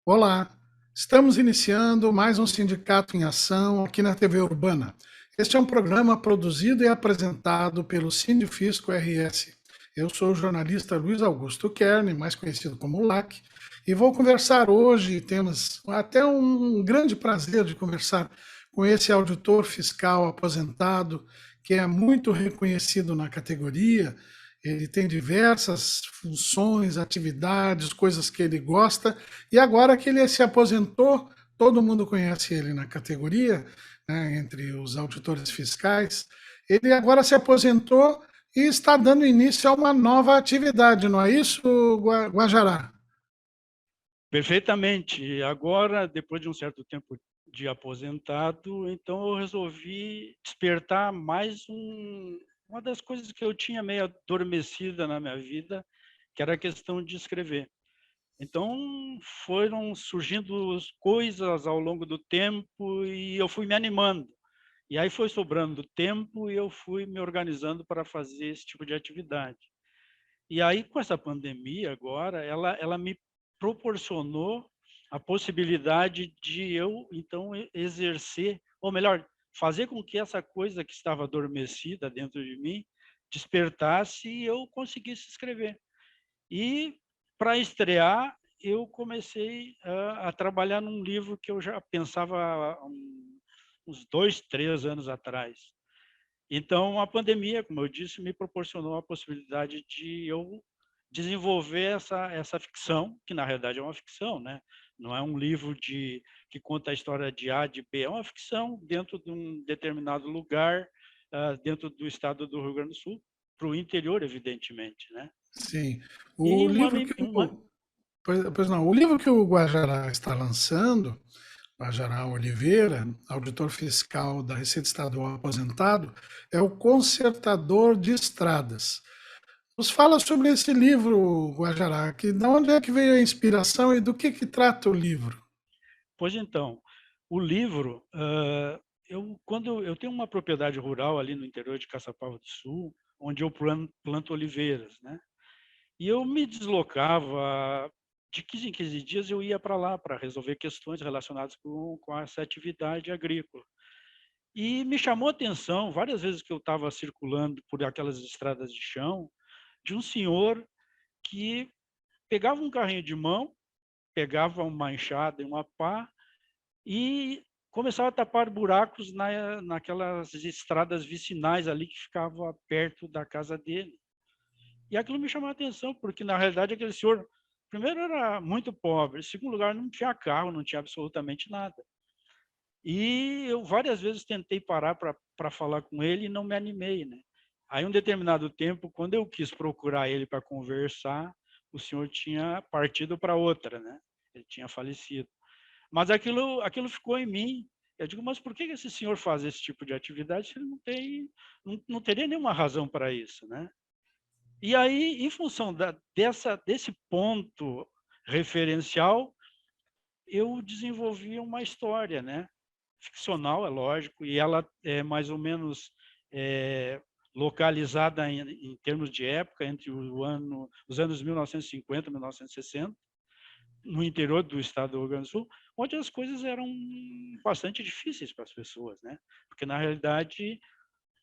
Olá, estamos iniciando mais um Sindicato em Ação aqui na TV Urbana. Este é um programa produzido e apresentado pelo Sindifisco RS. Eu sou o jornalista Luiz Augusto Kern, mais conhecido como LAC, e vou conversar hoje, temos até um grande prazer de conversar com esse auditor fiscal aposentado, que é muito reconhecido na categoria. Ele tem diversas funções, atividades, coisas que ele gosta, e agora que ele se aposentou, todo mundo conhece ele na categoria, né, entre os auditores fiscais. Ele agora se aposentou e está dando início a uma nova atividade, não é isso, Guajará? Perfeitamente. Agora, depois de um certo tempo de aposentado, então eu resolvi despertar uma das coisas que eu tinha meio adormecida na minha vida, que era a questão de escrever. Então, foram surgindo coisas ao longo do tempo e eu fui me animando. E aí foi sobrando tempo e eu fui me organizando para fazer esse tipo de atividade. E aí, com essa pandemia agora, ela me proporcionou a possibilidade de eu, então, exercer, ou melhor, fazer com que essa coisa que estava adormecida dentro de mim despertasse e eu conseguisse escrever. E, para estrear, eu comecei a trabalhar num livro que eu já pensava há uns 2, 3 anos atrás. Então, a pandemia, como eu disse, me proporcionou a possibilidade de eu desenvolver essa ficção, que na realidade é uma ficção, né? Não é um livro que conta a história de A, de B, é uma ficção dentro de um determinado lugar, dentro do estado do Rio Grande do Sul, para o interior, evidentemente, né? Sim. O E um ano livro e que pois não, o livro que o Guajará está lançando, Guajará Oliveira, auditor fiscal da Receita Estadual aposentado, é o Consertador de Estradas. Nos fala sobre esse livro, Guajará, que de onde é que veio a inspiração e do que trata o livro? Pois então, o livro, quando eu tenho uma propriedade rural ali no interior de Caçapava do Sul, onde eu planto oliveiras, né? E eu me deslocava de 15 em 15 dias, eu ia para lá para resolver questões relacionadas com essa atividade agrícola. E me chamou a atenção, várias vezes que eu estava circulando por aquelas estradas de chão, de um senhor que pegava um carrinho de mão, pegava uma enxada e uma pá e começava a tapar buracos naquelas estradas vicinais ali que ficava perto da casa dele. E aquilo me chamou a atenção, porque na realidade aquele senhor, primeiro, era muito pobre, em segundo lugar, não tinha carro, não tinha absolutamente nada. E eu várias vezes tentei parar para falar com ele e não me animei, né. Aí um determinado tempo, quando eu quis procurar ele para conversar, o senhor tinha partido para outra, né, ele tinha falecido. Mas aquilo ficou em mim. Eu digo: "Mas por que esse senhor faz esse tipo de atividade se ele não teria nenhuma razão para isso, né?". E aí, em função desse ponto referencial, eu desenvolvi uma história, né, ficcional, é lógico, e ela é mais ou menos, eh, localizada em termos de época, entre os anos 1950 e 1960, no interior do estado do Rio Grande do Sul, onde as coisas eram bastante difíceis para as pessoas, né, porque na realidade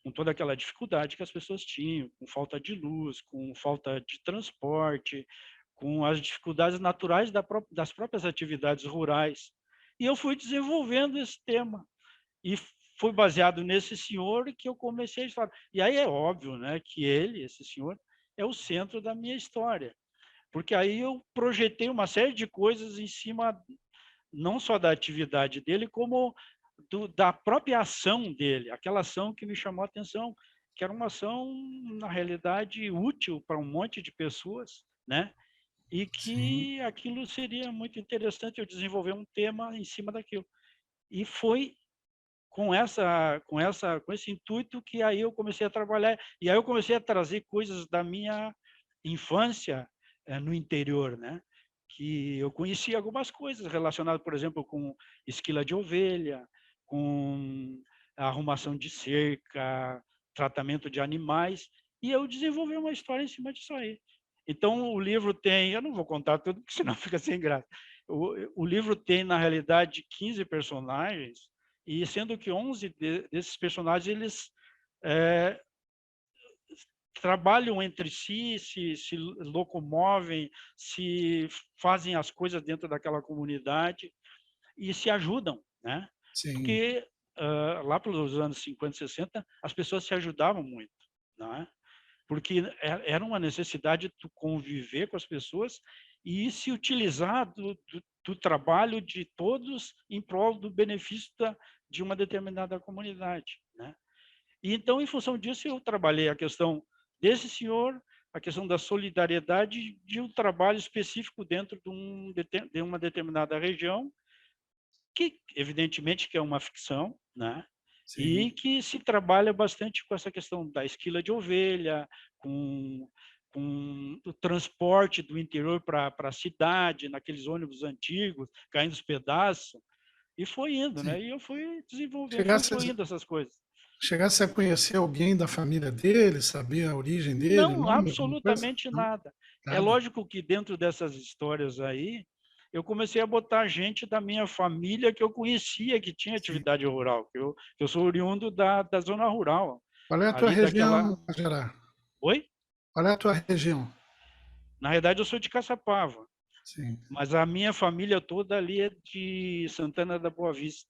com toda aquela dificuldade que as pessoas tinham, com falta de luz, com falta de transporte, com as dificuldades naturais das próprias atividades rurais. E eu fui desenvolvendo esse tema. E foi baseado nesse senhor que eu comecei a história. E aí é óbvio, né, que esse senhor, é o centro da minha história. Porque aí eu projetei uma série de coisas em cima não só da atividade dele, como da própria ação dele, aquela ação que me chamou a atenção, que era uma ação, na realidade, útil para um monte de pessoas, né? E Sim, que aquilo seria muito interessante eu desenvolver um tema em cima daquilo. E foi com esse intuito que aí eu comecei a trabalhar, e aí eu comecei a trazer coisas da minha infância, no interior, né, que eu conhecia algumas coisas relacionadas, por exemplo, com esquila de ovelha, com a arrumação de cerca, tratamento de animais, e eu desenvolvi uma história em cima disso aí. Então o livro tem, eu não vou contar tudo, porque senão fica sem graça. o livro tem, na realidade, 15 personagens, e sendo que 11 desses personagens, eles trabalham entre si, se locomovem, se fazem as coisas dentro daquela comunidade e se ajudam, né? Sim. Porque lá pelos anos 50, 60, as pessoas se ajudavam muito, não é? Porque era uma necessidade de tu conviver com as pessoas e se utilizar do trabalho de todos em prol do benefício de uma determinada comunidade, né? E então, em função disso, eu trabalhei a questão desse senhor, a questão da solidariedade de um trabalho específico dentro de uma determinada região, que evidentemente que é uma ficção, né? Sim. E que se trabalha bastante com essa questão da esquila de ovelha, com, com o transporte do interior para a cidade, naqueles ônibus antigos, caindo os pedaços, e foi indo, Sim. né? E eu fui desenvolvendo, fui Chegasse, incluindo essas coisas. chegasse a conhecer alguém da família dele, saber a origem dele, Não, nome, alguma coisa? absolutamente Não, nada. É nada. lógico que dentro dessas histórias aí, eu comecei a botar gente da minha família que eu conhecia que tinha Sim. atividade rural, que eu sou oriundo da zona rural, Qual é a tua ali daquela... região, Gerard? Oi? Qual é a tua região? Na realidade, eu sou de Caçapava, Sim, mas a minha família toda ali é de Santana da Boa Vista,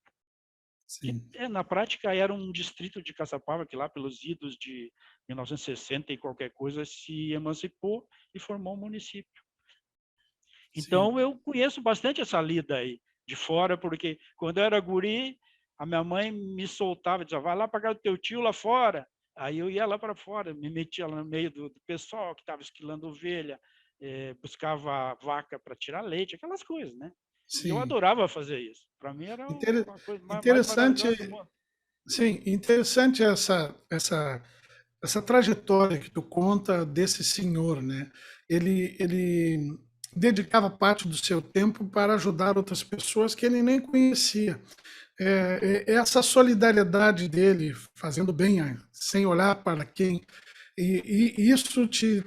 que sim, na prática era um distrito de Caçapava, que lá pelos idos de 1960 e qualquer coisa se emancipou e formou um município. sim. Então, eu conheço bastante essa lida aí de fora, porque quando eu era guri, a minha mãe me soltava, dizia, vai lá para casa do teu tio lá fora. Aí eu ia lá para fora, me metia lá no meio do pessoal que estava esquilando ovelha, buscava vaca para tirar leite, aquelas coisas, né? E eu Sim. adorava fazer isso. Para mim era uma coisa mais Interessante, maravilhosa do mundo. sim, interessante essa trajetória que tu conta desse senhor, né? Ele dedicava parte do seu tempo para ajudar outras pessoas que ele nem conhecia. Essa solidariedade dele, fazendo bem, sem olhar para quem, e isso te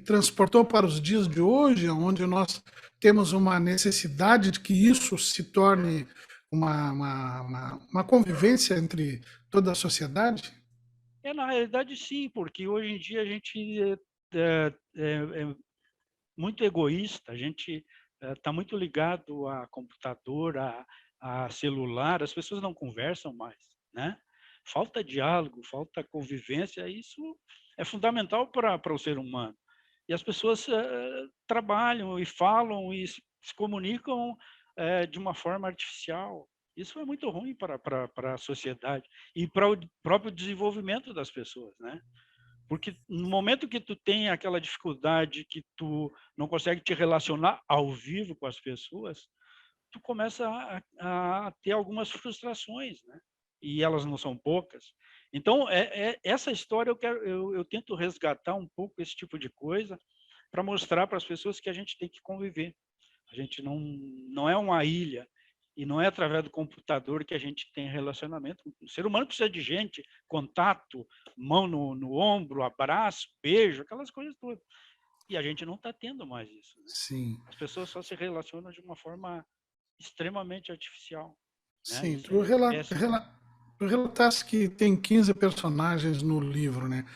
transportou para os dias de hoje, onde nós temos uma necessidade de que isso se torne uma convivência entre toda a sociedade? Na realidade, sim, porque hoje em dia a gente é muito egoísta, a gente está muito ligado a computador, a celular, as pessoas não conversam mais, né? Falta diálogo, falta convivência, isso é fundamental para o ser humano. E as pessoas trabalham e falam e se comunicam de uma forma artificial. Isso é muito ruim para a sociedade e para o próprio desenvolvimento das pessoas, né? Porque no momento que tu tem aquela dificuldade, que tu não consegue te relacionar ao vivo com as pessoas, tu começa a ter algumas frustrações, né? E elas não são poucas. Então, essa história eu tento resgatar um pouco esse tipo de coisa para mostrar para as pessoas que a gente tem que conviver. A gente não é uma ilha e não é através do computador que a gente tem relacionamento. O ser humano precisa de gente, contato, mão no ombro, abraço, beijo, aquelas coisas todas. E a gente não está tendo mais isso, né? Sim, As pessoas só se relacionam de uma forma extremamente artificial, né? sim. Isso é péssimo. Tu relataste que tem 15 personagens no livro, né?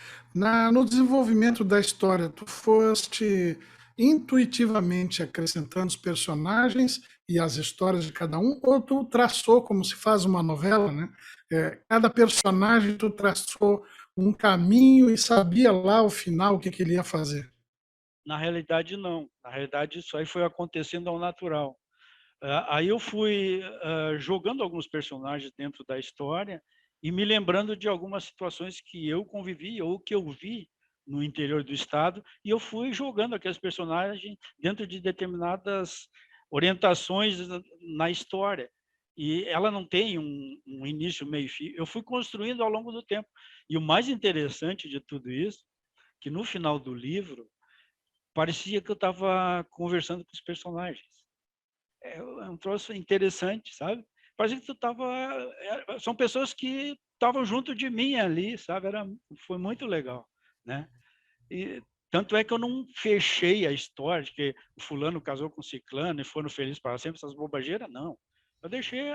No desenvolvimento da história, tu foste intuitivamente acrescentando os personagens e as histórias de cada um, ou tu traçou, como se faz uma novela, né? Cada personagem tu traçou um caminho e sabia lá o final o que ele ia fazer. Na realidade, não. Na realidade, isso aí foi acontecendo ao natural. Aí eu fui jogando alguns personagens dentro da história e me lembrando de algumas situações que eu convivi ou que eu vi no interior do estado, e eu fui jogando aqueles personagens dentro de determinadas orientações na história. E ela não tem um início, meio e fim. Eu fui construindo ao longo do tempo. E o mais interessante de tudo isso, que no final do livro, parecia que eu estava conversando com os personagens. É um troço interessante, sabe? Parece que tu tava, são pessoas que estavam junto de mim ali, sabe? Foi muito legal, né? E Tanto é que eu não fechei a história de que o fulano casou com o ciclano e foram felizes para sempre, essas bobageiras, não. Eu deixei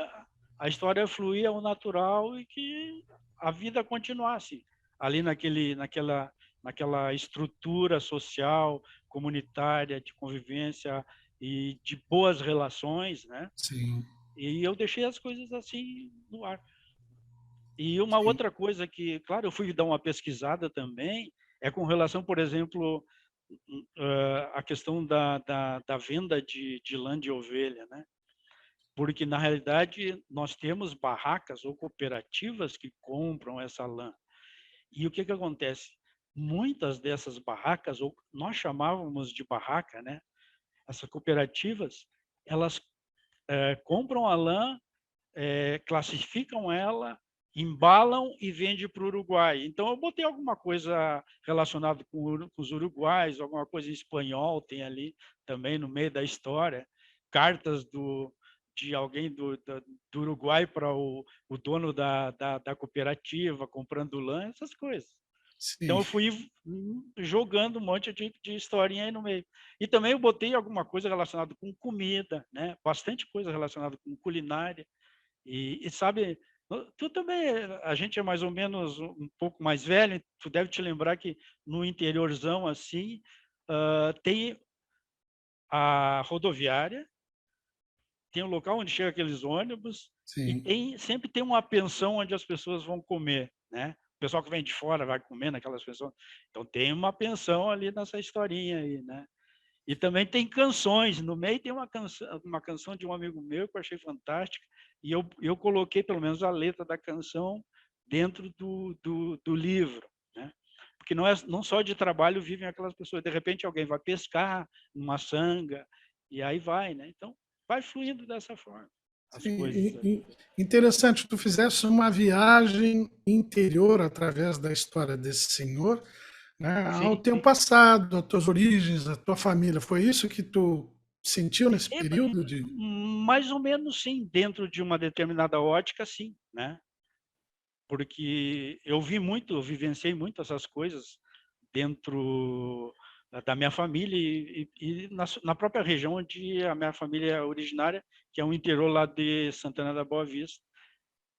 a história fluir ao natural e que a vida continuasse ali naquela estrutura social, comunitária, de convivência e de boas relações, né? Sim, E eu deixei as coisas assim no ar. E uma sim. outra coisa que, claro, eu fui dar uma pesquisada também, é com relação, por exemplo, a questão da venda de lã de ovelha, né? Porque, na realidade, nós temos barracas ou cooperativas que compram essa lã. E o que que acontece? Muitas dessas barracas, ou nós chamávamos de barraca, né? Essas cooperativas, elas compram a lã, classificam ela, embalam e vendem para o Uruguai. Então, eu botei alguma coisa relacionada com os uruguais, alguma coisa em espanhol tem ali também no meio da história, cartas de alguém do Uruguai para o dono da cooperativa, comprando lã, essas coisas. Então, Sim. eu fui jogando um monte de historinha aí no meio. E também eu botei alguma coisa relacionada com comida, né? Bastante coisa relacionada com culinária. E sabe, tu também, a gente é mais ou menos um pouco mais velho, tu deve te lembrar que no interiorzão, assim, tem a rodoviária, tem o local onde chega aqueles ônibus, e Sim. sempre tem uma pensão onde as pessoas vão comer, né? O pessoal que vem de fora vai comer naquelas pensões. Então tem uma pensão ali nessa historinha aí, né? E também tem canções, no meio tem uma canção de um amigo meu que eu achei fantástica, e eu coloquei pelo menos a letra da canção dentro do livro, né? Porque não só de trabalho vivem aquelas pessoas, de repente alguém vai pescar numa sanga, e aí vai, né? Então, vai fluindo dessa forma, as Sim, coisas ali. interessante, tu fizesse uma viagem interior através da história desse senhor, né, ao Sim, teu sim. passado, às tuas origens, à tua família. Foi isso que tu sentiu nesse período de... Mais ou menos sim, dentro de uma determinada ótica, sim, né? Porque eu vivenciei muito essas coisas dentro da minha família e na própria região onde a minha família é originária, que é o interior lá de Santana da Boa Vista.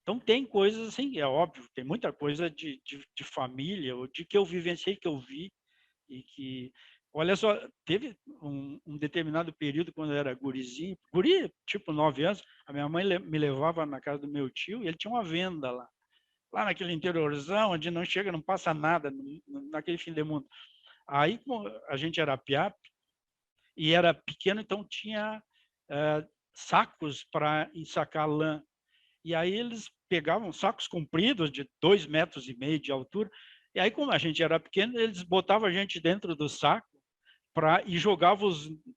Então tem coisas assim, é óbvio, tem muita coisa de família, ou de que eu vivenciei, que eu vi, e que, olha só, teve um determinado período quando eu era gurizinho, guri, tipo 9 anos, a minha mãe me levava na casa do meu tio e ele tinha uma venda lá naquele interiorzão, onde não chega, não passa nada, naquele fim de mundo. Aí, como a gente era piá e era pequeno, então tinha sacos para ensacar lã. E aí eles pegavam sacos compridos de 2,5 metros de altura, e aí, como a gente era pequeno, eles botavam a gente dentro do saco e jogavam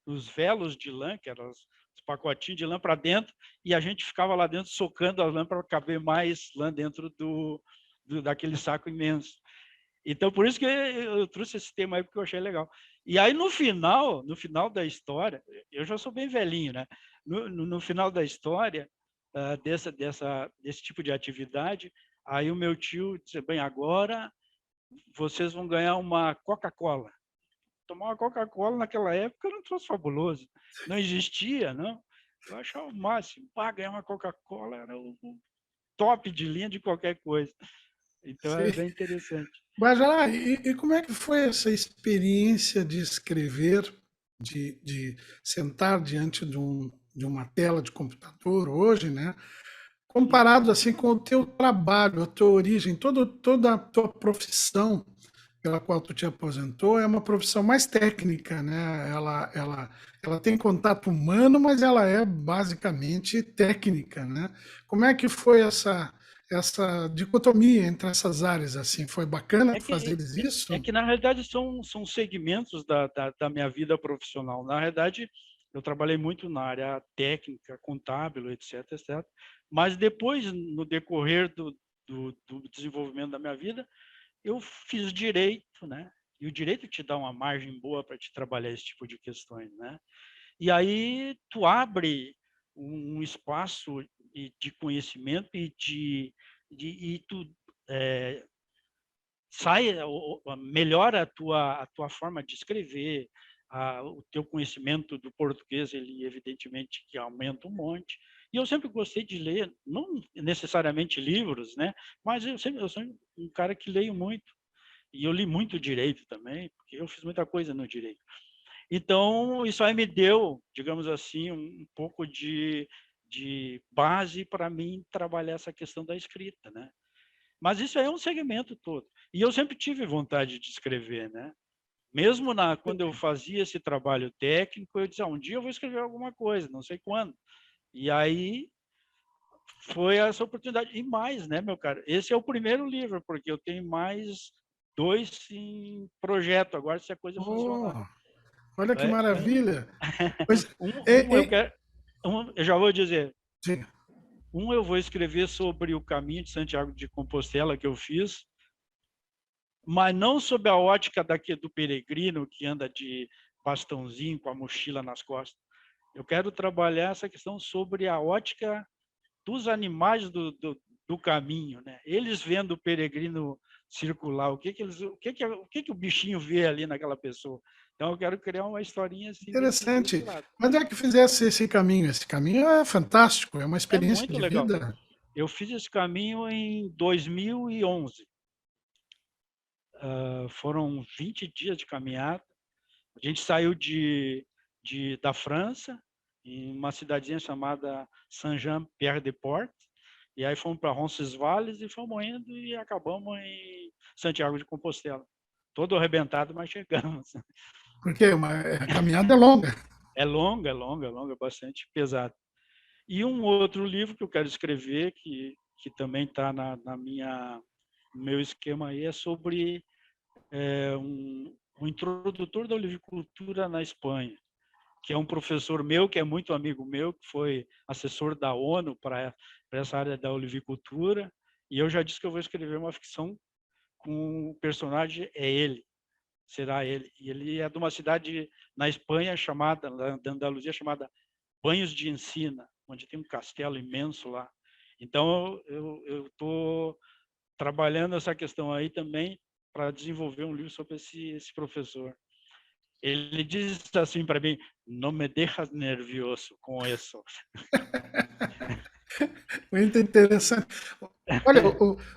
os velos de lã, que eram os pacotinhos de lã, para dentro, e a gente ficava lá dentro socando a lã para caber mais lã dentro daquele saco imenso. Então, por isso que eu trouxe esse tema aí, porque eu achei legal. E aí, no final da história, eu já sou bem velhinho, né? No final da história, desse tipo de atividade, aí o meu tio disse, bem, agora vocês vão ganhar uma Coca-Cola. Tomar uma Coca-Cola naquela época era um troço fabuloso. Não existia, não. Eu achava o máximo. Ganhar uma Coca-Cola era o top de linha de qualquer coisa. Então, é Sim. bem interessante. Mas lá, e como é que foi essa experiência de escrever, de sentar diante de uma tela de computador hoje, né? Sim. Comparado assim com o teu trabalho, a tua origem, toda a tua profissão pela qual tu te aposentou é uma profissão mais técnica, né? Ela tem contato humano, mas ela é basicamente técnica, né? Como é que foi essa dicotomia entre essas áreas assim? Foi bacana É tu que, fazeres é isso? que na realidade, são segmentos da minha vida profissional. Na realidade, eu trabalhei muito na área técnica, contábil, etc, etc. Mas depois, no decorrer do desenvolvimento da minha vida, eu fiz direito, né? E o direito te dá uma margem boa para te trabalhar esse tipo de questões, né? E aí tu abre um espaço de conhecimento e tu melhora a tua forma de escrever, o teu conhecimento do português, ele evidentemente que aumenta um monte. E eu sempre gostei de ler, não necessariamente livros, né? Mas eu sou um cara que leio muito. E eu li muito direito também, porque eu fiz muita coisa no direito. Então, isso aí me deu, digamos assim, um pouco de base para mim trabalhar essa questão da escrita, né? Mas isso aí é um segmento todo. E eu sempre tive vontade de escrever, né? Mesmo quando eu fazia esse trabalho técnico, eu dizia, um dia eu vou escrever alguma coisa, não sei quando. E aí foi essa oportunidade. E mais, né, meu cara? Esse é o primeiro livro, porque eu tenho mais 2 em projeto agora, se a coisa Oh, funcionar. olha que É, maravilha! Pois, um eu quero, eu já vou dizer, sim. eu vou escrever sobre o caminho de Santiago de Compostela que eu fiz, mas não sob a ótica do peregrino que anda de bastãozinho com a mochila nas costas. Eu quero trabalhar essa questão sobre a ótica dos animais do caminho, né? Eles vendo o peregrino circular, o que o bichinho vê ali naquela pessoa. Então eu quero criar uma historinha assim desse Interessante. lado. Quando é que fizesse esse caminho? Esse caminho é fantástico, é uma É experiência muito de legal. vida. Eu fiz esse caminho em 2011. Foram 20 dias de caminhada. A gente saiu da França, em uma cidadezinha chamada Saint-Jean-Pied-de-Port, e aí fomos para Roncesvalles e fomos indo e acabamos em Santiago de Compostela. Todo arrebentado, mas chegamos. Porque a caminhada é longa. É longa, é longa, é longa, bastante pesado. E um outro livro que eu quero escrever, que também está no meu esquema aí, é sobre um introdutor da olivicultura na Espanha, que é um professor meu, que é muito amigo meu, que foi assessor da ONU para essa área da olivicultura, e eu já disse que eu vou escrever uma ficção com o personagem, será ele. E ele é de uma cidade na Espanha, da Andaluzia, chamada Banhos de Encina, onde tem um castelo imenso lá. Então, eu estou trabalhando essa questão aí também para desenvolver um livro sobre esse professor. Ele disse assim para mim, não me deixas nervioso com isso. Muito interessante. Olha,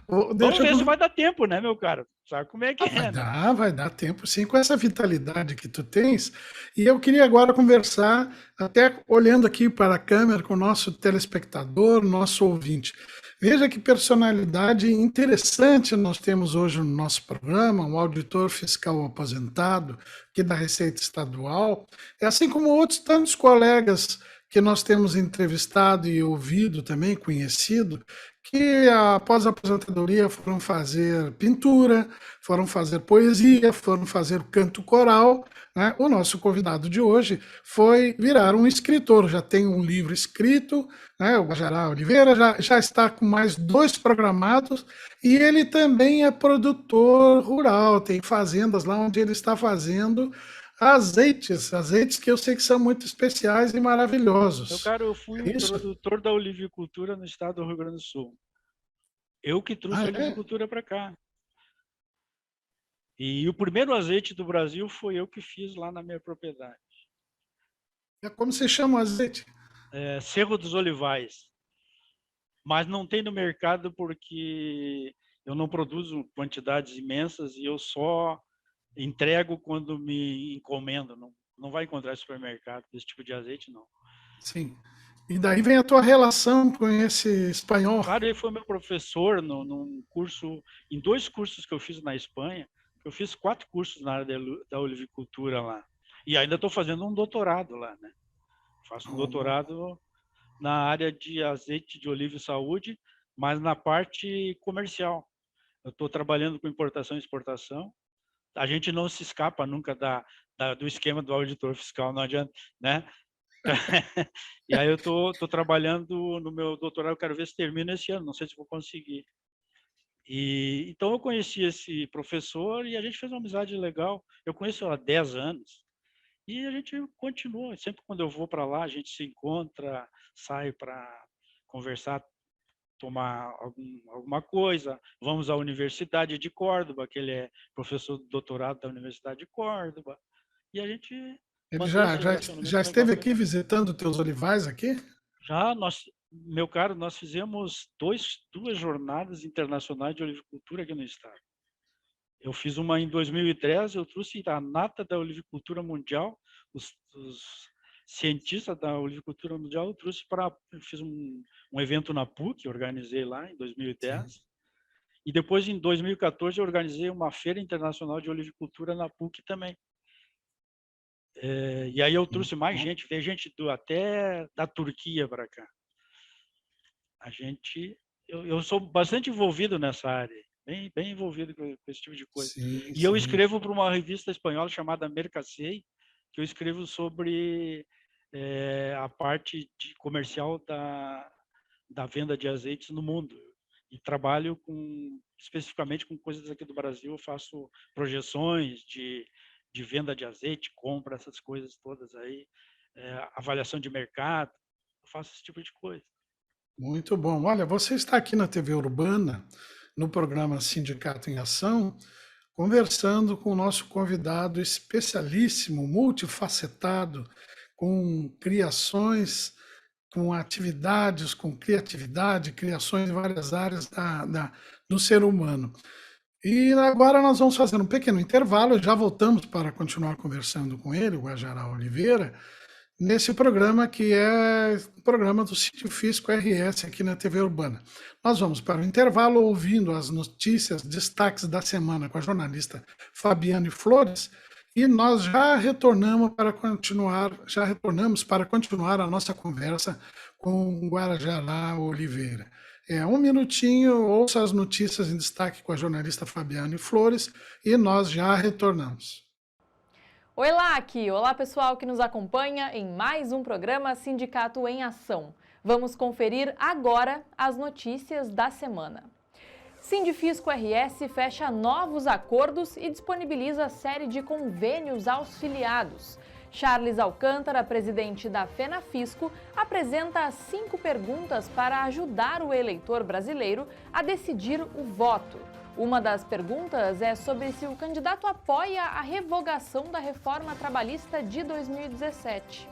Vamos deixa ver se eu. vai dar tempo, né, meu cara? Sabe como é que é, né? Vai dar tempo sim, com essa vitalidade que tu tens. E eu queria agora conversar, até olhando aqui para a câmera, com o nosso telespectador, nosso ouvinte. Veja que personalidade interessante nós temos hoje no nosso programa, um auditor fiscal aposentado, aqui da Receita Estadual, assim como outros tantos colegas que nós temos entrevistado e ouvido também, conhecido, que após a aposentadoria foram fazer pintura, foram fazer poesia, foram fazer canto coral. Né? O nosso convidado de hoje foi virar um escritor, já tem um livro escrito, né? O Guajará Oliveira já está com mais 2 programados, e ele também é produtor rural, tem fazendas lá onde ele está fazendo azeites que eu sei que são muito especiais e Meu maravilhosos. cara, eu fui o É isso? introdutor da olivicultura no estado do Rio Grande do Sul. Eu que trouxe Ah, a é? olivicultura para cá. E o primeiro azeite do Brasil foi eu que fiz lá na minha propriedade. Como se chama o azeite? Cerro dos Olivais. Mas não tem no mercado porque eu não produzo quantidades imensas e eu só entrego quando me encomendo. Não vai encontrar em supermercado esse tipo de azeite, não. Sim. E daí vem a tua relação com esse espanhol. Claro, ele foi meu professor num curso, em 2 cursos que eu fiz na Espanha. Eu fiz 4 cursos na área da olivicultura lá. E ainda estou fazendo um doutorado lá, né? Faço um Oh, doutorado na área de azeite de oliva e saúde, mas na parte comercial. Eu estou trabalhando com importação e exportação. A gente não se escapa nunca do esquema do auditor fiscal, não adianta, né? E aí eu tô trabalhando no meu doutorado, eu quero ver se termina esse ano, não sei se vou conseguir. E então eu conheci esse professor e a gente fez uma amizade legal. Eu conheço há 10 anos e a gente continua. Sempre quando eu vou para lá, a gente se encontra, sai para conversar tomar alguma coisa, vamos à Universidade de Córdoba, que ele é professor de doutorado da Universidade de Córdoba, e a gente Ele mantém já, esse já, relacionamento já esteve legal. aqui visitando teus olivais aqui? Já meu caro, nós fizemos duas jornadas internacionais de olivicultura aqui no estado. Eu fiz uma em 2013, eu trouxe a nata da olivicultura mundial, os cientistas da olivicultura mundial, fiz um evento na PUC, organizei lá em 2010, Sim. e depois em 2014 eu organizei uma feira internacional de olivicultura na PUC também. E aí eu trouxe mais Bom. gente, veio gente até da Turquia para cá. Eu sou bastante envolvido nessa área, bem envolvido com esse tipo de coisa. Sim, E eu sim. escrevo para uma revista espanhola chamada Mercasei, que eu escrevo sobre a parte comercial da venda de azeites no mundo. E trabalho especificamente com coisas aqui do Brasil. Eu faço projeções de venda de azeite, compra, essas coisas todas aí, avaliação de mercado. Eu faço esse tipo de coisa. Muito bom. Olha, você está aqui na TV Urbana, no programa Sindicato em Ação, conversando com o nosso convidado especialíssimo, multifacetado, com criações, com atividades, com criatividade, criações em várias áreas do ser humano. E agora nós vamos fazer um pequeno intervalo, já voltamos para continuar conversando com ele, o Guajará Oliveira, nesse programa que é o programa do Sítio Fisco RS aqui na TV Urbana. Nós vamos para o intervalo ouvindo as notícias, destaques da semana com a jornalista Fabiane Flores e nós já retornamos para continuar a nossa conversa com o Guajará Oliveira. Um minutinho, ouça as notícias em destaque com a jornalista Fabiane Flores e nós já retornamos. Oi lá, aqui. Olá, pessoal que nos acompanha em mais um programa Sindicato em Ação. Vamos conferir agora as notícias da semana. Sindifisco RS fecha novos acordos e disponibiliza série de convênios aos filiados. Charles Alcântara, presidente da FENAFisco, apresenta 5 perguntas para ajudar o eleitor brasileiro a decidir o voto. Uma das perguntas é sobre se o candidato apoia a revogação da reforma trabalhista de 2017.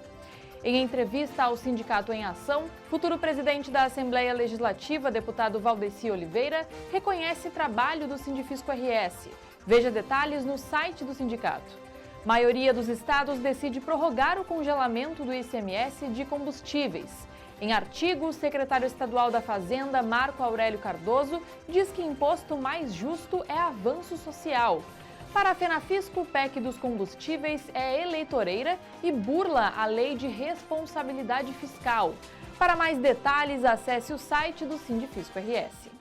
Em entrevista ao Sindicato em Ação, futuro presidente da Assembleia Legislativa, deputado Valdeci Oliveira, reconhece trabalho do Sindifisco RS. Veja detalhes no site do sindicato. Maioria dos estados decide prorrogar o congelamento do ICMS de combustíveis. Em artigo, o secretário estadual da Fazenda, Marco Aurélio Cardoso, diz que imposto mais justo é avanço social. Para a FENAFisco, o PEC dos combustíveis é eleitoreira e burla a lei de responsabilidade fiscal. Para mais detalhes, acesse o site do Sindifisco RS.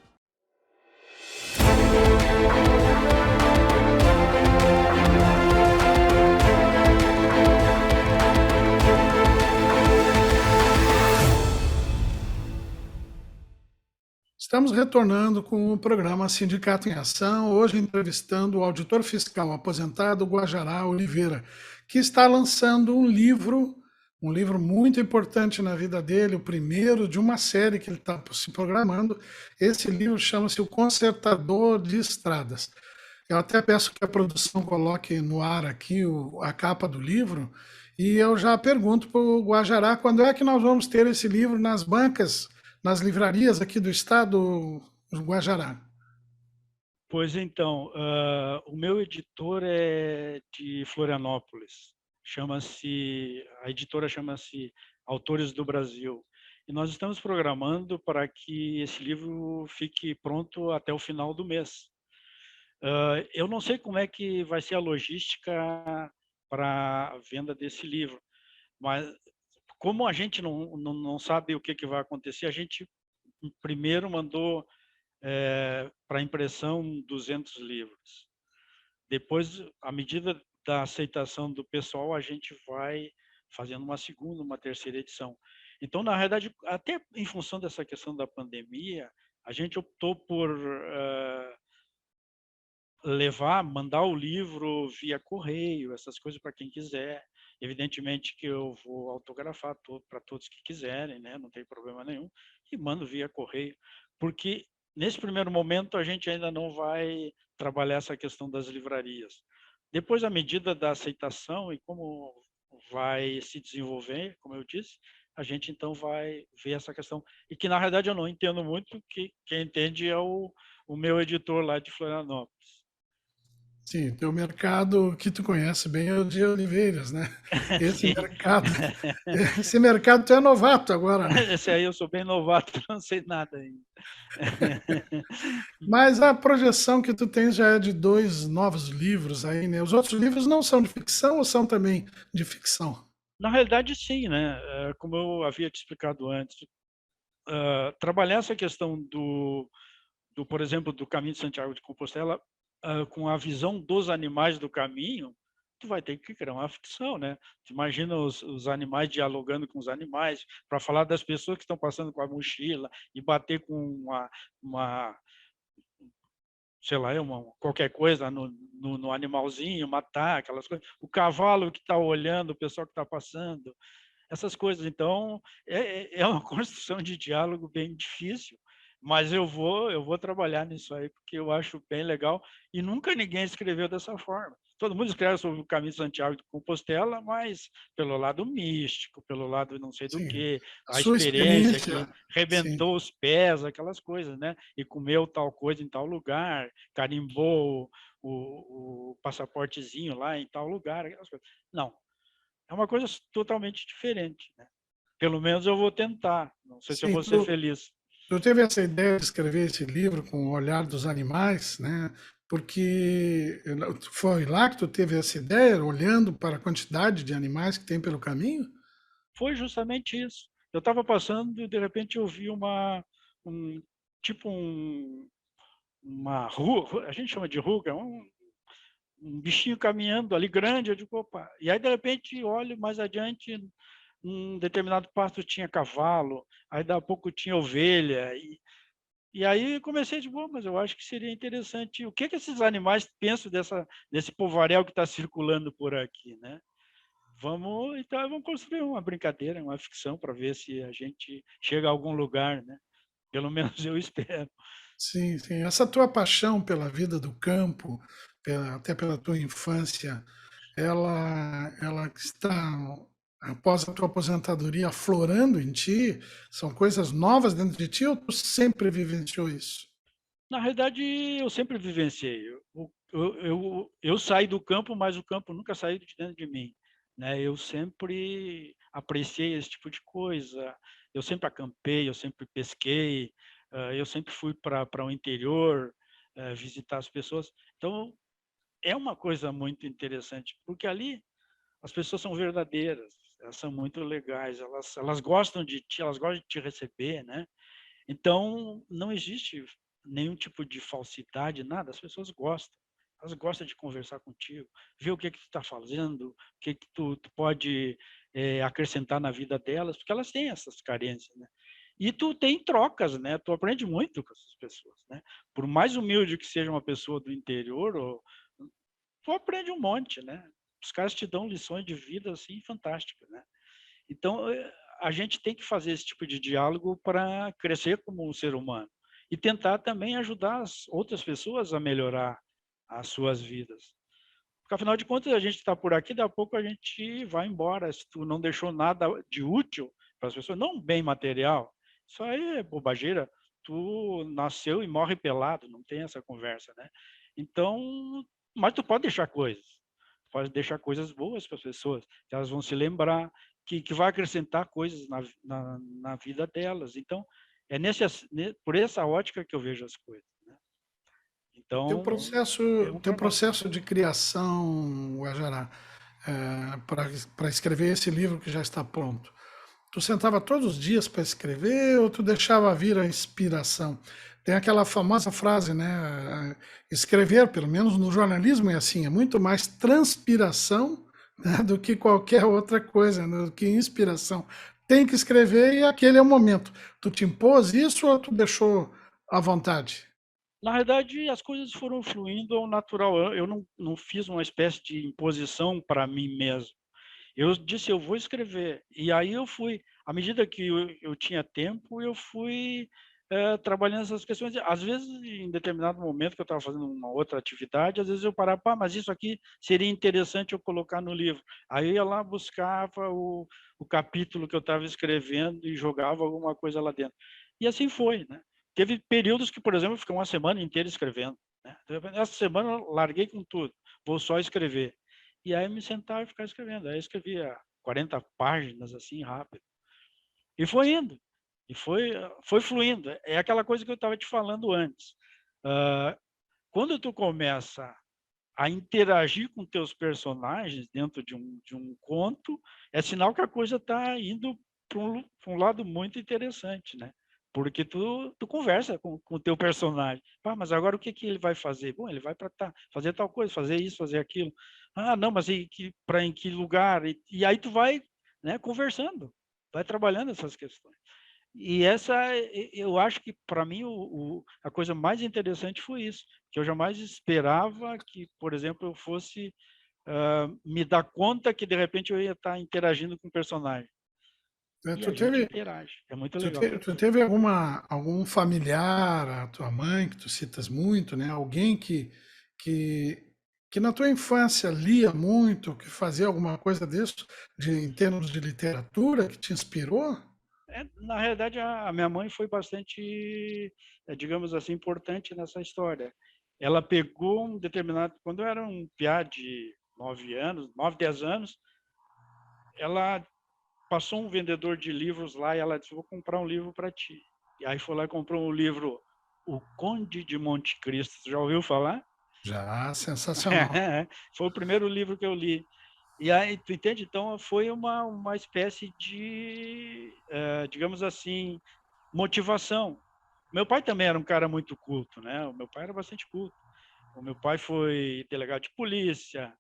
Estamos retornando com o programa Sindicato em Ação, hoje entrevistando o auditor fiscal aposentado Guajará Oliveira, que está lançando um livro muito importante na vida dele, o primeiro de uma série que ele está se programando. Esse livro chama-se O Consertador de Estradas. Eu até peço que a produção coloque no ar aqui a capa do livro, e eu já pergunto para o Guajará quando é que nós vamos ter esse livro nas bancas, nas livrarias aqui do estado do Guajará. Pois então, o meu editor é de Florianópolis. A editora chama-se Autores do Brasil. E nós estamos programando para que esse livro fique pronto até o final do mês. Eu não sei como é que vai ser a logística para a venda desse livro, mas como a gente não sabe o que vai acontecer, a gente primeiro mandou para impressão 200 livros. Depois, à medida da aceitação do pessoal, a gente vai fazendo uma segunda, uma terceira edição. Então, na realidade, até em função dessa questão da pandemia, a gente optou por mandar o livro via correio, essas coisas para quem quiser. Evidentemente que eu vou autografar para todos que quiserem, né? Não tem problema nenhum, e mando via correio. porque nesse primeiro momento a gente ainda não vai trabalhar essa questão das livrarias. Depois, à medida da aceitação e como vai se desenvolver, como eu disse, a gente então vai ver essa questão. E que, na realidade, eu não entendo muito, que quem entende é o meu editor lá de Florianópolis. Sim, teu mercado que tu conhece bem é o de Oliveiras, né? Esse Sim. mercado, esse mercado tu é novato agora, né? Esse aí eu sou bem novato, não sei nada ainda. Mas a projeção que tu tens já é de 2 novos livros aí, né? Os outros livros não são de ficção ou são também de ficção? Na realidade, sim, né? Como eu havia te explicado antes, trabalhar essa questão por exemplo, do Caminho de Santiago de Compostela, com a visão dos animais do caminho, tu vai ter que criar uma ficção, né? Tu imagina os animais dialogando com os animais, para falar das pessoas que estão passando com a mochila e bater com uma sei lá, qualquer coisa no animalzinho, matar, aquelas coisas. O cavalo que está olhando, o pessoal que está passando, essas coisas. Então, é uma construção de diálogo bem difícil, mas eu vou trabalhar nisso aí, porque eu acho bem legal, e nunca ninguém escreveu dessa forma. Todo mundo escreve sobre o Caminho de Santiago de Compostela, mas pelo lado místico, pelo lado não sei do Sim, que, a a sua experiência que experiência, sim. rebentou os pés, aquelas coisas, né? E comeu tal coisa em tal lugar, carimbou o passaportezinho lá em tal lugar, aquelas coisas. Não, é uma coisa totalmente diferente, né? Pelo menos eu vou tentar. Não sei se eu Sim, vou ser tu, feliz. tu teve essa ideia de escrever esse livro com o olhar dos animais, né? Porque foi lá que tu teve essa ideia, olhando para a quantidade de animais que tem pelo caminho? Foi justamente isso. Eu estava passando e, de repente, eu vi um, tipo uma rua, a gente chama de ruga, um bichinho caminhando ali grande, eu digo, opa. E aí, de repente, olho mais adiante, um determinado pasto tinha cavalo, aí, daqui a pouco, tinha ovelha, e aí comecei de boa, mas eu acho que seria interessante. O que esses animais pensam desse povaréu que está circulando por aqui, né? Vamos construir uma brincadeira, uma ficção, para ver se a gente chega a algum lugar, né? Pelo menos eu espero. Sim, sim. Essa tua paixão pela vida do campo, até pela tua infância, ela está, após a tua aposentadoria, aflorando em ti? São coisas novas dentro de ti ou tu sempre vivenciou isso? Na realidade, eu sempre vivenciei. Eu saí do campo, mas o campo nunca saiu de dentro de mim, né? Eu sempre apreciei esse tipo de coisa. Eu sempre acampei, eu sempre pesquei, eu sempre fui para o interior, visitar as pessoas. Então, é uma coisa muito interessante, porque ali as pessoas são verdadeiras, elas são muito legais, elas gostam de ti, elas gostam de te receber, né? Então, não existe nenhum tipo de falsidade, nada, as pessoas gostam. Elas gostam de conversar contigo, ver o que tu está fazendo, o que tu pode acrescentar na vida delas, porque elas têm essas carências, né? E tu tem trocas, né? Tu aprende muito com essas pessoas, né? Por mais humilde que seja uma pessoa do interior, tu aprende um monte, né? Os caras te dão lições de vida assim fantásticas, né? Então, a gente tem que fazer esse tipo de diálogo para crescer como um ser humano e tentar também ajudar as outras pessoas a melhorar as suas vidas. Porque, afinal de contas, a gente está por aqui, daqui a pouco a gente vai embora. Se tu não deixou nada de útil para as pessoas, não bem material, isso aí é bobageira. Tu nasceu e morre pelado, não tem essa conversa, né? Então, mas tu pode deixar coisas. Pode deixar coisas boas para as pessoas, que elas vão se lembrar, que vai acrescentar coisas na vida delas. Então, é por essa ótica que eu vejo as coisas, né? Teu Então, processo, é um teu trabalho. processo de criação, Guajará, para escrever esse livro que já está pronto, tu sentava todos os dias para escrever ou tu deixava vir a inspiração? Tem aquela famosa frase, né? Escrever, pelo menos no jornalismo é assim, é muito mais transpiração, né, do que qualquer outra coisa, né, do que inspiração. Tem que escrever e aquele é o momento. Tu te impôs isso ou tu deixou à vontade? Na verdade, as coisas foram fluindo ao natural. Eu não fiz uma espécie de imposição para mim mesmo. Eu disse, eu vou escrever. E aí eu fui, à medida que eu tinha tempo, eu fui trabalhando essas questões. Às vezes, em determinado momento que eu estava fazendo uma outra atividade, às vezes eu parava, pá, mas isso aqui seria interessante eu colocar no livro. Aí eu ia lá, buscava o capítulo que eu estava escrevendo e jogava alguma coisa lá dentro. E assim foi, né? Teve períodos que, por exemplo, eu fiquei uma semana inteira escrevendo, né? Essa semana eu larguei com tudo, vou só escrever. E aí eu me sentava e ficava escrevendo. Aí eu escrevia 40 páginas, assim, rápido. E foi indo. E foi fluindo. É aquela coisa que eu estava te falando antes. Quando tu começa a interagir com teus personagens dentro de um conto, é sinal que a coisa está indo para um lado muito interessante, né? Porque tu conversa com o teu personagem. Pá, mas agora o que ele vai fazer? Bom, ele vai para fazer tal coisa, fazer isso, fazer aquilo. Ah, não, mas em que lugar? E aí tu vai, né, conversando, vai trabalhando essas questões. E eu acho que, para mim, a coisa mais interessante foi isso, que eu jamais esperava que, por exemplo, eu fosse me dar conta que, de repente, eu ia estar interagindo com o personagem. E Tu a gente teve, interage, é muito legal. tu teve algum familiar, a tua mãe, que tu citas muito, né? Alguém que, que na tua infância lia muito, que fazia alguma coisa disso, em termos de literatura, que te inspirou? Na realidade, a minha mãe foi bastante, digamos assim, importante nessa história. Ela pegou um determinado... Quando eu era um piá de 9 anos, 9, 10 anos, ela passou um vendedor de livros lá e ela disse, vou comprar um livro para ti. E aí foi lá e comprou um livro, O Conde de Monte Cristo. Você já ouviu falar? Já, sensacional. Foi o primeiro livro que eu li. E aí, tu entende? Então, foi uma espécie de, digamos assim, motivação. Meu pai também era um cara muito culto, né? O meu pai era bastante culto. O meu pai foi delegado de polícia,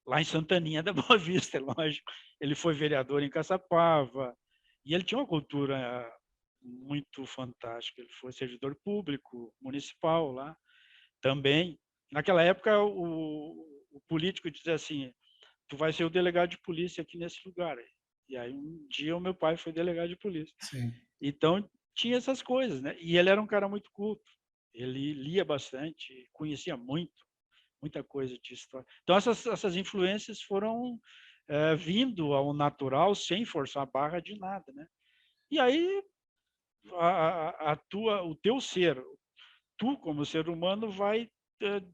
lá em Santaninha da Boa Vista, é lógico. Ele foi vereador em Caçapava. E ele tinha uma cultura muito fantástica. Ele foi servidor público, municipal lá também. Naquela época, o político dizia assim, tu vai ser o delegado de polícia aqui nesse lugar. E aí, um dia, o meu pai foi delegado de polícia. Sim. Então, tinha essas coisas, né? E ele era um cara muito culto. Ele lia bastante, conhecia muita coisa de história. Então, essas influências foram vindo ao natural, sem forçar a barra de nada, né? E aí, o teu ser, tu como ser humano, vai,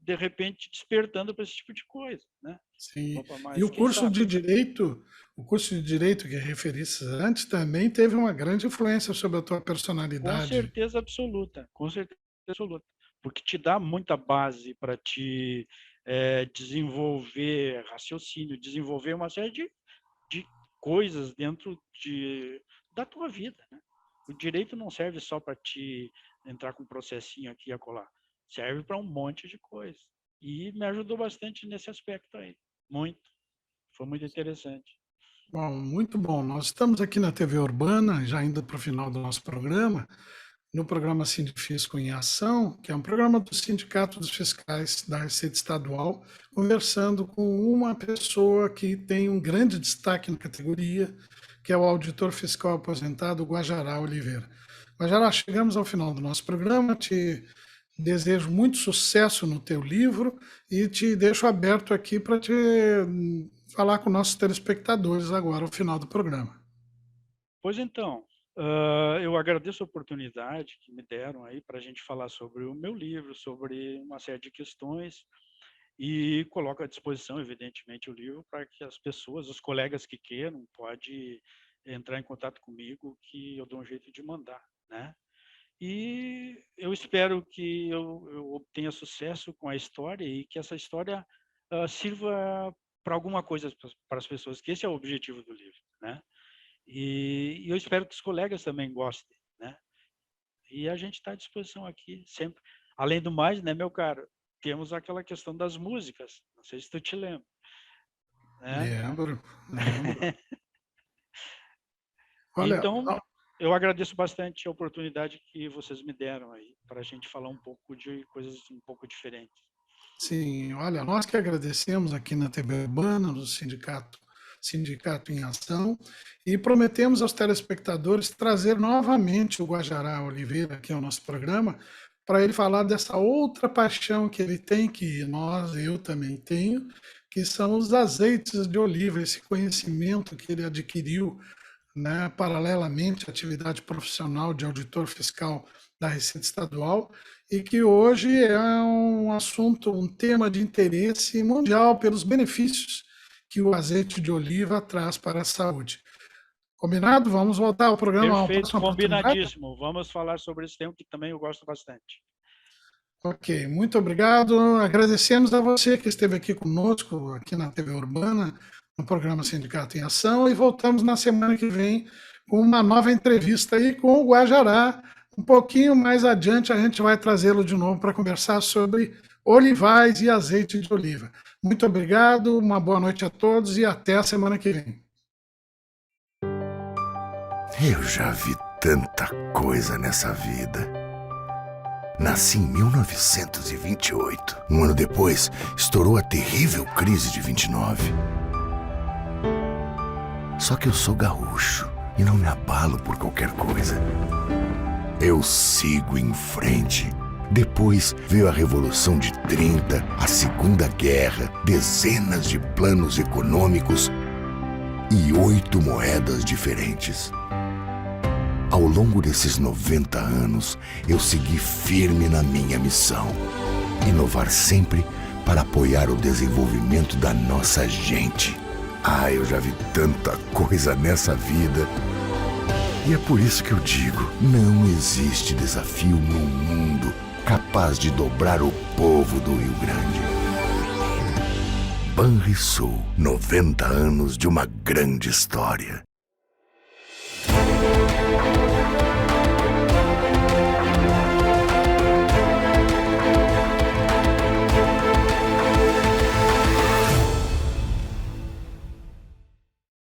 de repente, despertando para esse tipo de coisa, né? Sim. Opa, E mas quem sabe? o curso de direito que referiste antes também teve uma grande influência sobre a tua Com personalidade. certeza absoluta, com certeza absoluta. Porque te dá muita base para te desenvolver raciocínio, desenvolver uma série de coisas dentro da tua vida, né? O direito não serve só para te entrar com um processinho aqui e acolá. Serve para um monte de coisa. E me ajudou bastante nesse aspecto aí. Muito. Foi muito interessante. Bom, muito bom. Nós estamos aqui na TV Urbana, já indo para o final do nosso programa, no programa Sindifisco em Ação, que é um programa do Sindicato dos Fiscais da Receita Estadual, conversando com uma pessoa que tem um grande destaque na categoria, que é o auditor fiscal aposentado Guajará Oliveira. Guajará, chegamos ao final do nosso programa, te desejo muito sucesso no teu livro e te deixo aberto aqui para te falar com nossos telespectadores agora, ao final do programa. Pois então, eu agradeço a oportunidade que me deram aí para a gente falar sobre o meu livro, sobre uma série de questões, e coloco à disposição, evidentemente, o livro para que as pessoas, os colegas que queiram, pode entrar em contato comigo, que eu dou um jeito de mandar, né? E eu espero que eu obtenha sucesso com a história e que essa história sirva para alguma coisa para as pessoas, que esse é o objetivo do livro, né? E eu espero que os colegas também gostem, né? E a gente está à disposição aqui sempre. Além do mais, né, meu caro, temos aquela questão das músicas. Não sei se tu te lembra, né? Lembro, lembro. Olha, Então, eu agradeço bastante a oportunidade que vocês me deram aí para a gente falar um pouco de coisas um pouco diferentes. sim, olha, nós que agradecemos aqui na TV Urbana, no Sindicato Sindicato em Ação, e prometemos aos telespectadores trazer novamente o Guajará Oliveira aqui ao nosso programa, para ele falar dessa outra paixão que ele tem, que eu também tenho, que são os azeites de oliva, esse conhecimento que ele adquiriu, né, paralelamente à atividade profissional de auditor fiscal da Receita Estadual, e que hoje é um assunto, um tema de interesse mundial pelos benefícios que o azeite de oliva traz para a saúde. Combinado? Vamos voltar ao programa. Perfeito, combinadíssimo. Vamos falar sobre esse tema que também eu gosto bastante. Ok, muito obrigado. Agradecemos a você que esteve aqui conosco, aqui na TV Urbana, no programa Sindicato em Ação, e voltamos na semana que vem com uma nova entrevista aí com o Guajará. Um pouquinho mais adiante a gente vai trazê-lo de novo para conversar sobre olivais e azeite de oliva. Muito obrigado, uma boa noite a todos e até a semana que vem. Eu já vi tanta coisa nessa vida. Nasci em 1928. Um ano depois, estourou a terrível crise de 29. Só que eu sou gaúcho e não me abalo por qualquer coisa. Eu sigo em frente. Depois veio a Revolução de 30, a Segunda Guerra, dezenas de planos econômicos e 8 moedas diferentes. Ao longo desses 90 anos, eu segui firme na minha missão. Inovar sempre para apoiar o desenvolvimento da nossa gente. Eu já vi tanta coisa nessa vida. E é por isso que eu digo, não existe desafio no mundo capaz de dobrar o povo do Rio Grande. Banrisul, 90 anos de uma grande história.